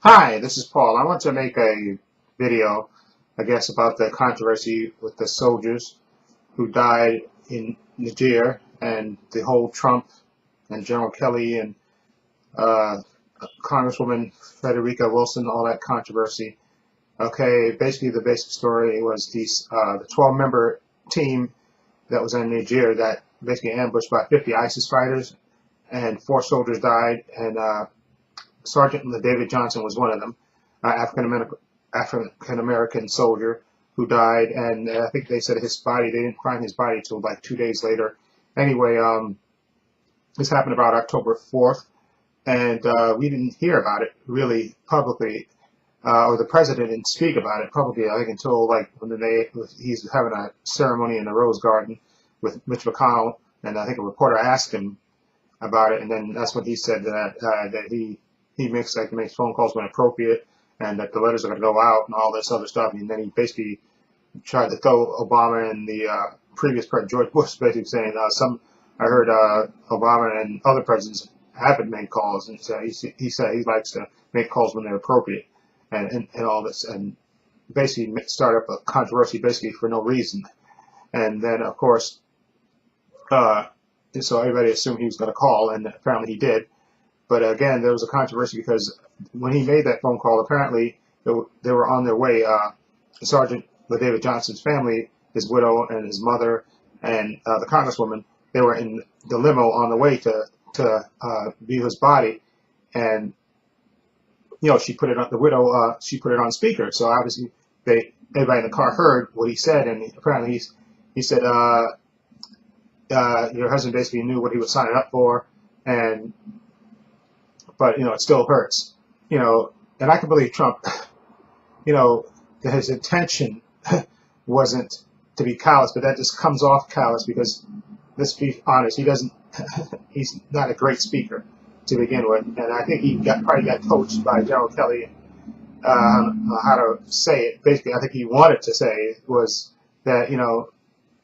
Hi, this is Paul. I want to make a video, I guess, about the controversy with the soldiers who died in Niger and the whole Trump and General Kelly and uh, Congresswoman Frederica Wilson, all that controversy. Okay, basically the basic story was the 12-member team that was in Niger that basically ambushed by 50 ISIS fighters, and 4 soldiers died, and Sergeant David Johnson was one of them, African American soldier who died, and I think they said his body. They didn't find his body until like 2 days later. Anyway, this happened about October 4th, and we didn't hear about it really publicly, or the president didn't speak about it publicly. I think until like he's having a ceremony in the Rose Garden with Mitch McConnell, and I think a reporter asked him about it, and then that's when he said that he makes phone calls when appropriate, and that the letters are going to go out and all this other stuff. And then he basically tried to throw Obama and the previous president George Bush, basically saying I heard Obama and other presidents haven't made calls, and so he said he likes to make calls when they're appropriate, and all this, and basically start up a controversy basically for no reason. And then of course, so everybody assumed he was going to call, and apparently he did. But again, there was a controversy because when he made that phone call, apparently they were on their way. Sergeant David Johnson's family, his widow and his mother, and the congresswoman, they were in the limo on the way to view his body, and she put it on the widow. She put it on speaker, so obviously everybody in the car heard what he said, and apparently he said your husband basically knew what he was signing up for, and but it still hurts, and I can believe Trump, that his intention wasn't to be callous, but that just comes off callous because, let's be honest, he's not a great speaker to begin with, and I think he probably got coached by General Kelly how to say it. Basically, I think he wanted to say was that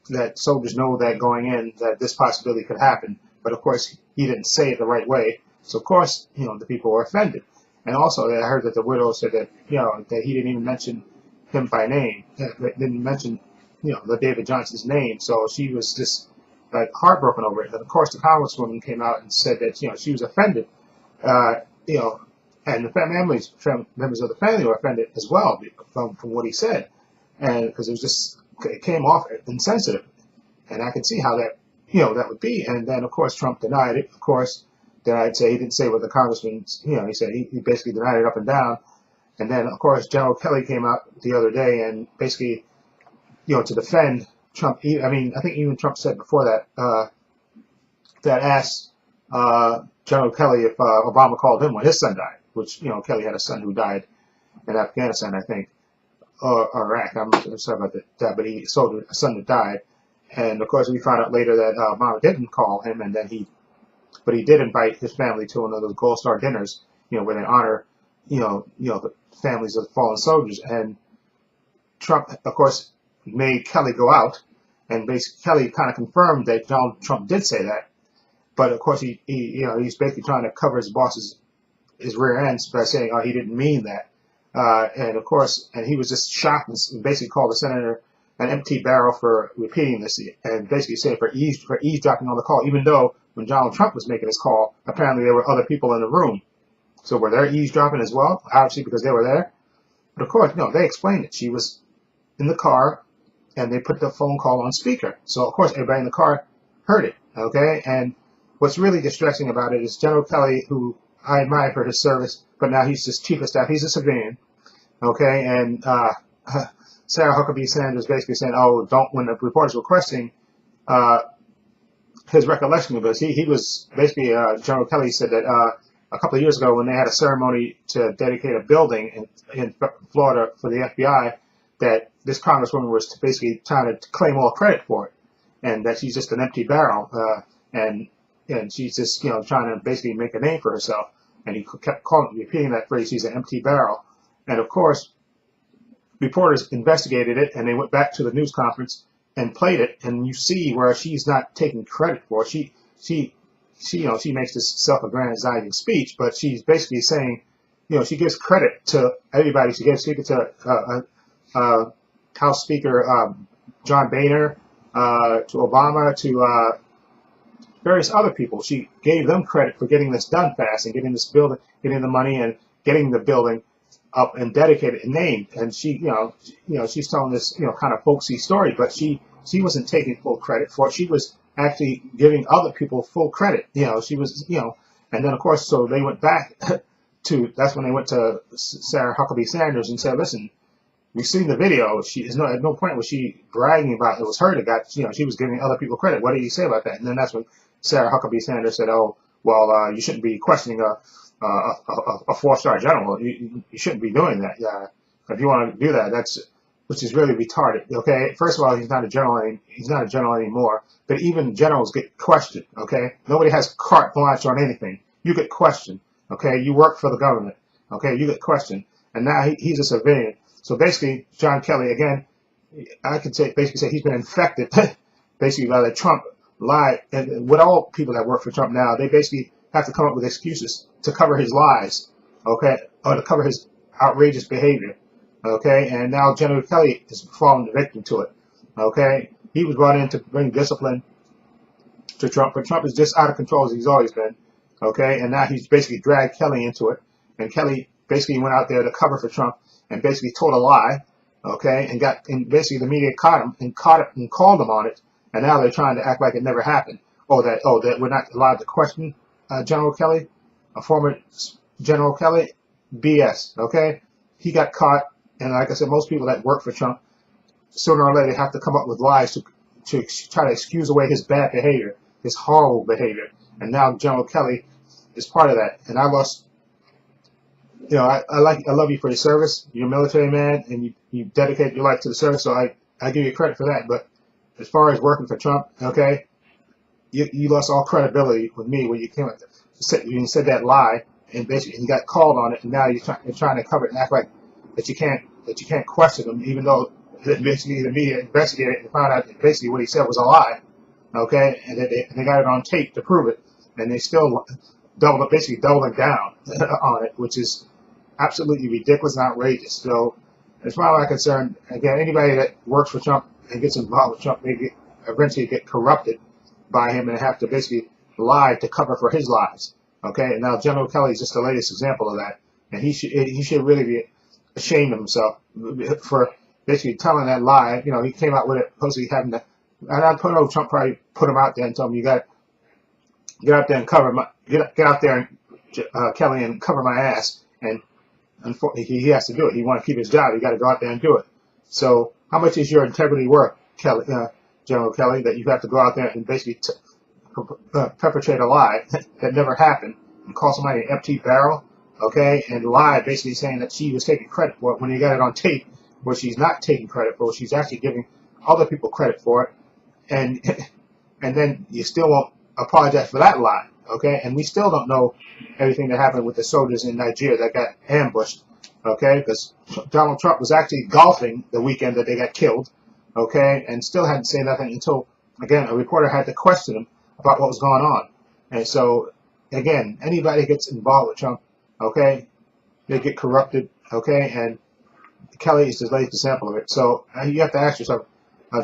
that soldiers know that going in that this possibility could happen, but of course he didn't say it the right way. So of course, the people were offended. And also, I heard that the widow said that, that he didn't even mention him by name, didn't mention, the David Johnson's name. So she was just like heartbroken over it. And of course, the congresswoman came out and said that, she was offended, and the members of the family were offended as well from what he said, and because it came off insensitive, and I can see how that, that would be. And then of course Trump denied it. Of course. Then I'd say he didn't say what the congressman, he said he basically denied it up and down. And then, of course, General Kelly came out the other day and basically, to defend Trump. I think even Trump said before that asked General Kelly if Obama called him when his son died, which, Kelly had a son who died in Afghanistan, I think, or Iraq. I'm sorry about that, but he sold a son that died. And, of course, we found out later that Obama didn't call him, and then but he did invite his family to one of those Gold Star dinners, where they honor, the families of the fallen soldiers. And Trump, of course, made Kelly go out, and basically Kelly kind of confirmed that Donald Trump did say that. But of course, he's basically trying to cover his rear ends by saying, oh, he didn't mean that. And of course, and he was just shocked and basically called the senator an empty barrel for repeating this, and basically said for eavesdropping on the call, even though when Donald Trump was making his call, apparently there were other people in the room. So were they eavesdropping as well? Obviously, because they were there. But of course, no, they explained it. She was in the car, and they put the phone call on speaker. So of course, everybody in the car heard it. Okay, and what's really distressing about it is General Kelly, who I admire for his service, but now he's just chief of staff. He's a civilian. Okay, and Sarah Huckabee Sanders basically saying, "Oh, don't." When the reporters were questioning his recollection of this, he was basically General Kelly said that a couple of years ago when they had a ceremony to dedicate a building in Florida for the FBI, that this congresswoman was basically trying to claim all credit for it, and that she's just an empty barrel, and she's just trying to basically make a name for herself. And he kept repeating that phrase, "She's an empty barrel," and of course. Reporters investigated it, and they went back to the news conference and played it, and you see where she's not taking credit for it. She makes this self-aggrandizing speech, but she's basically saying she gives credit to everybody. She gives credit to House Speaker John Boehner, to Obama, to various other people. She gave them credit for getting this done fast and getting this building, getting the money and getting the building up and dedicated and named. And she, she's telling this, kind of folksy story, but she wasn't taking full credit for it. She was actually giving other people full credit. She was, and then of course, so they went back that's when they went to Sarah Huckabee Sanders and said, listen, we've seen the video. At no point was she bragging about it was her that got, she was giving other people credit. What did you say about that? And then that's when Sarah Huckabee Sanders said, oh, well, you shouldn't be questioning a four-star general. You shouldn't be doing that. If you want to do that, which is really retarded. Okay, first of all, he's not a general. He's not a general anymore. But even generals get questioned. Okay, nobody has carte blanche on anything. You get questioned. Okay, you work for the government. Okay, you get questioned, and now he's a civilian. So basically, John Kelly, again, I could basically say he's been infected, basically by the Trump lie. And with all people that work for Trump now, they basically have to come up with excuses to cover his lies, okay, or to cover his outrageous behavior, okay. And now General Kelly is falling victim to it, okay. He was brought in to bring discipline to Trump, but Trump is just out of control as he's always been, okay. And now he's basically dragged Kelly into it, and Kelly basically went out there to cover for Trump and basically told a lie, okay, and basically the media caught him and called him on it, and now they're trying to act like it never happened, that we're not allowed to question General Kelly, a former General Kelly. BS, okay? He got caught, and like I said, most people that work for Trump, sooner or later have to come up with lies to try to excuse away his bad behavior, his horrible behavior. And now General Kelly is part of that. And I lost, I love you for your service. You're a military man, and you dedicate your life to the service, so I give you credit for that. But as far as working for Trump, okay, you lost all credibility with me when you came up. You said that lie, and basically you got called on it, and now you're trying to cover it and act like that you can't question him, even though basically the media investigated it and found out that basically what he said was a lie, okay, and they got it on tape to prove it, and they still basically doubling down on it, which is absolutely ridiculous and outrageous. So as far as I'm concerned, again, anybody that works for Trump and gets involved with Trump, they eventually get corrupted by him and have to basically lie to cover for his lies. Okay, and now General Kelly is just the latest example of that, and he should really be ashamed of himself for basically telling that lie. He came out with it, supposedly having to. And I know Trump probably put him out there and told him, you got to get out there and get out there, and Kelly, and cover my ass. And unfortunately, he has to do it. He wants to keep his job. He got to go out there and do it. So how much is your integrity worth, Kelly, General Kelly, that you have to go out there and basically perpetrate a lie that never happened and call somebody an empty barrel, okay, and lie basically saying that she was taking credit for it when you got it on tape where she's not taking credit for it, she's actually giving other people credit for it, and then you still won't apologize for that lie, okay, and we still don't know everything that happened with the soldiers in Niger that got ambushed, okay, because Donald Trump was actually golfing the weekend that they got killed, okay, and still hadn't said nothing until, again, a reporter had to question him about what was going on. And so, again, anybody gets involved with Trump, okay, they get corrupted, okay, and Kelly is the latest example of it. So you have to ask yourself,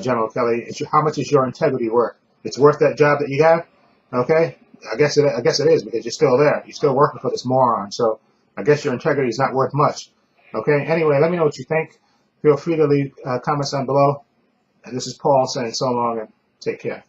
General Kelly, how much is your integrity worth? It's worth that job that you have, okay? I guess it is, because you're still there. You're still working for this moron. So I guess your integrity is not worth much, okay? Anyway, let me know what you think. Feel free to leave comments down below. And this is Paul saying so long and take care.